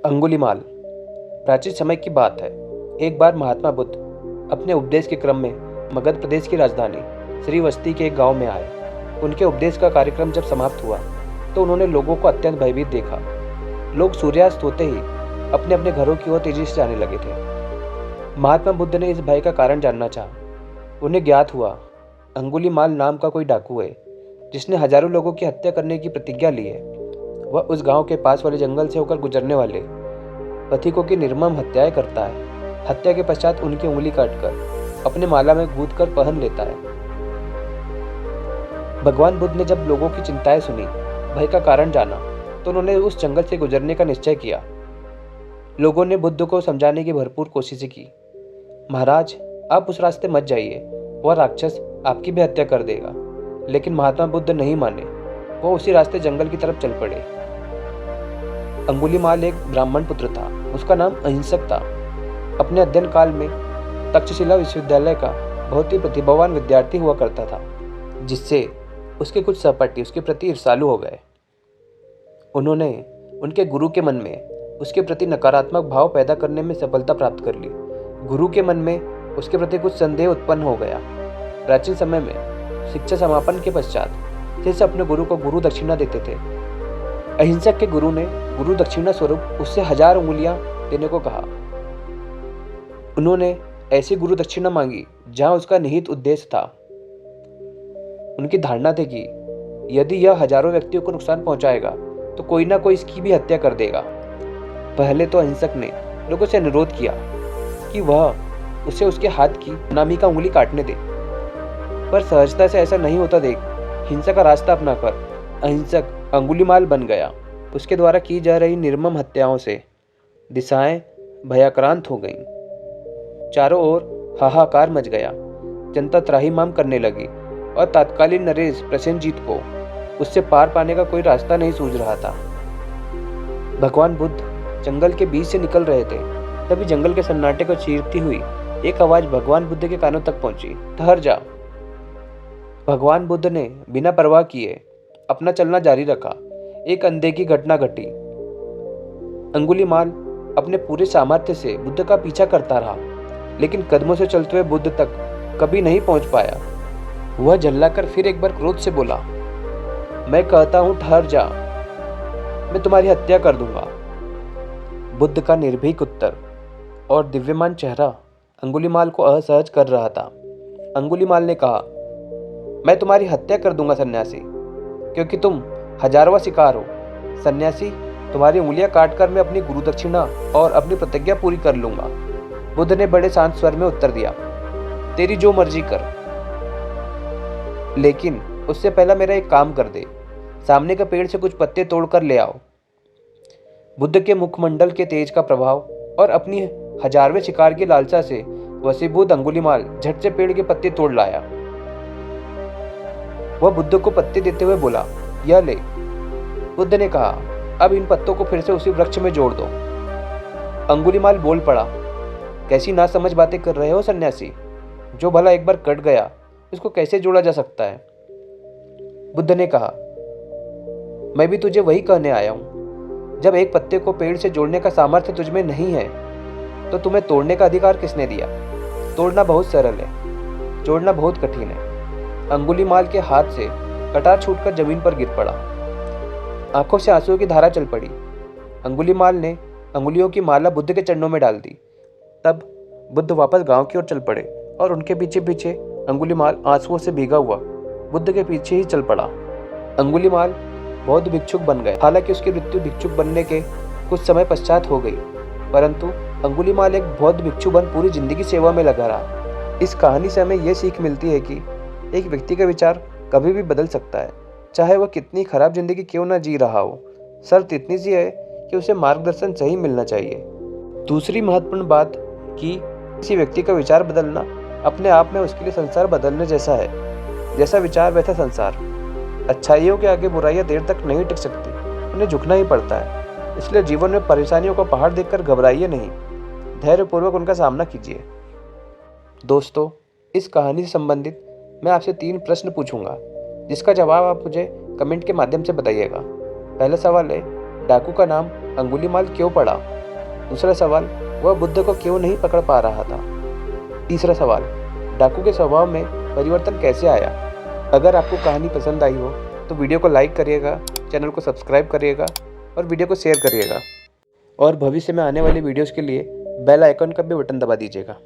अंगुलीमाल। प्राचीन समय की बात है। एक बार महात्मा बुद्ध अपने उपदेश के क्रम में मगध प्रदेश की राजधानी श्रीवस्ती के एक गांव में आए। उनके उपदेश का कार्यक्रम जब समाप्त हुआ तो उन्होंने लोगों को अत्यंत भयभीत देखा। लोग सूर्यास्त होते ही अपने अपने घरों की ओर तेजी से जाने लगे थे। महात्मा बुद्ध ने इस भय का कारण जानना चाहा। उन्हें ज्ञात हुआ अंगुलीमाल नाम का कोई डाकू है जिसने हजारों लोगों की हत्या करने की प्रतिज्ञा ली है। वह उस गांव के पास वाले जंगल से होकर गुजरने वाले पथिकों की निर्मम हत्याएं करता है। हत्या के पश्चात उनकी उंगली काटकर अपने माला में गूंथ कर पहन लेता है। भगवान बुद्ध ने जब लोगों की चिंताएं सुनी, भय का कारण जाना, तो उन्होंने उस जंगल से गुजरने का निश्चय किया। लोगों ने बुद्ध को समझाने की भरपूर कोशिशें की। महाराज, आप उस रास्ते मत जाइए, वह राक्षस आपकी भी हत्या कर देगा। लेकिन महात्मा बुद्ध नहीं माने। वो उसी रास्ते जंगल की तरफ चल पड़े। अंगुलीमाल एक ब्राह्मण पुत्र था। उसका नाम अहिंसक था। अपने अध्ययन काल में तक्षशिला विश्वविद्यालय का बहुत ही प्रतिभावान विद्यार्थी हुआ करता था, जिससे उसके कुछ सहपाठी उसके प्रति ईर्ष्यालु हो गए। उन्होंने उनके गुरु के मन में उसके प्रति नकारात्मक भाव पैदा करने में सफलता प्राप्त कर ली। गुरु के मन में उसके प्रति कुछ संदेह उत्पन्न हो गया। प्राचीन समय में शिक्षा समापन के पश्चात जैसे अपने गुरु को गुरु दक्षिणा देते थे, अहिंसक के गुरु ने गुरु दक्षिणा स्वरूप उससे 1000 उंगलियां देने को कहा। उन्होंने ऐसी गुरु दक्षिणा मांगी जहां उसका निहित उद्देश्य था। उनकी धारणा थी कि यदि यह हजारों व्यक्तियों को नुकसान पहुंचाएगा तो कोई ना कोई इसकी भी हत्या कर देगा। पहले तो अहिंसक ने लोगों से अनुरोध किया कि वह उसे उसके हाथ की नामी का उंगली काटने दे, पर सहजता से ऐसा नहीं होता देख हिंसा का रास्ता अपनाकर अहिंसक अंगुलीमाल बन गया। उसके द्वारा की जा रही निर्मम हत्याओं से दिशाएं भयाक्रांत हो गईं। चारों ओर हाहाकार मच गया। जनता त्राहिमाम करने लगी और तत्कालीन नरेश प्रसेनजीत को उससे पार पाने का कोई रास्ता नहीं सूझ रहा था। भगवान बुद्ध जंगल के बीच से निकल रहे थे, तभी जंगल के सन्नाटे को चीरती हुई एक आवाज भगवान बुद्ध के कानों तक पहुंची। ठहर जा। भगवान बुद्ध ने बिना परवाह किए अपना चलना जारी रखा। एक अनदेखी घटना घटी। अंगुलीमाल अपने पूरे सामर्थ्य से बुद्ध का पीछा करता रहा, लेकिन कदमों से चलते हुए बुद्ध तक कभी नहीं पहुंच पाया। वह झल्लाकर फिर एक बार क्रोध से बोला, मैं कहता हूं ठहर जा, मैं तुम्हारी हत्या कर दूंगा। बुद्ध का निर्भीक उत्तर और दिव्यमान चेहरा अंगुलीमाल को असहज कर रहा था। अंगुलीमाल ने कहा, मैं तुम्हारी हत्या कर दूंगा सन्यासी, क्योंकि तुम हजारवां शिकार हो। सन्यासी, तुम्हारी उंगलियां काटकर मैं अपनी गुरु दक्षिणा और अपनी प्रतिज्ञा पूरी कर लूंगा। बुद्ध ने बड़े शांत स्वर में उत्तर दिया, तेरी जो मर्जी कर, लेकिन उससे पहला मेरा एक काम कर दे। सामने के पेड़ से कुछ पत्ते तोड़कर ले आओ। बुद्ध के मुखमंडल के तेज का प्रभाव और अपनी 1000वें शिकार की लालसा से वशीभूत अंगुलीमाल झट से पेड़ के पत्ते तोड़ लाया। वह बुद्ध को पत्ते देते हुए बोला, यह ले। बुद्ध ने कहा, अब इन पत्तों को फिर से उसी वृक्ष में जोड़ दो। अंगुलीमाल बोल पड़ा, कैसी नासमझ बातें कर रहे हो सन्यासी? जो भला एक बार कट गया उसको कैसे जोड़ा जा सकता है? बुद्ध ने कहा, मैं भी तुझे वही कहने आया हूं। जब एक पत्ते को पेड़ से जोड़ने का सामर्थ्य तुझमें नहीं है तो तुम्हें तोड़ने का अधिकार किसने दिया? तोड़ना बहुत सरल है, जोड़ना बहुत कठिन है। अंगुलीमाल के हाथ से कटार छूटकर जमीन पर गिर पड़ा। आंखों से आंसुओं की धारा चल पड़ी। अंगुलीमाल ने अंगुलियों की माला बुद्ध के चरणों में डाल दी। तब बुद्ध वापस गांव की ओर चल पड़े और उनके पीछे पीछे अंगुलीमाल आंसुओं से भीगा हुआ बुद्ध के पीछे ही चल पड़ा। अंगुलीमाल बौद्ध भिक्षुक बन गए। हालांकि उसकी मृत्यु भिक्षुक बनने के कुछ समय पश्चात हो गई, परंतु अंगुलीमाल एक बौद्ध भिक्षु बन पूरी जिंदगी सेवा में लगा रहा। इस कहानी से हमें यह सीख मिलती है कि एक व्यक्ति का विचार कभी भी बदल सकता है, चाहे वह कितनी खराब जिंदगी क्यों ना जी रहा हो। शर्त इतनी सी है कि उसे मार्गदर्शन सही मिलना चाहिए। दूसरी महत्वपूर्ण बात कि किसी व्यक्ति का विचार बदलना अपने आप में उसके लिए संसार बदलने जैसा है। जैसा विचार वैसा संसार। अच्छाइयों के आगे बुराइयां देर तक नहीं टिक सकती, उन्हें झुकना ही पड़ता है। इसलिए जीवन में परेशानियों का पहाड़ देखकर घबराइए नहीं, धैर्यपूर्वक उनका सामना कीजिए। दोस्तों, इस कहानी से संबंधित मैं आपसे 3 प्रश्न पूछूंगा, जिसका जवाब आप मुझे कमेंट के माध्यम से बताइएगा। पहला सवाल है, डाकू का नाम अंगुलीमाल क्यों पड़ा? दूसरा सवाल, वह बुद्ध को क्यों नहीं पकड़ पा रहा था? तीसरा सवाल, डाकू के स्वभाव में परिवर्तन कैसे आया? अगर आपको कहानी पसंद आई हो तो वीडियो को लाइक करिएगा, चैनल को सब्सक्राइब करिएगा और वीडियो को शेयर करिएगा। और भविष्य में आने वाली वीडियोस के लिए बेल आइकन का भी बटन दबा दीजिएगा।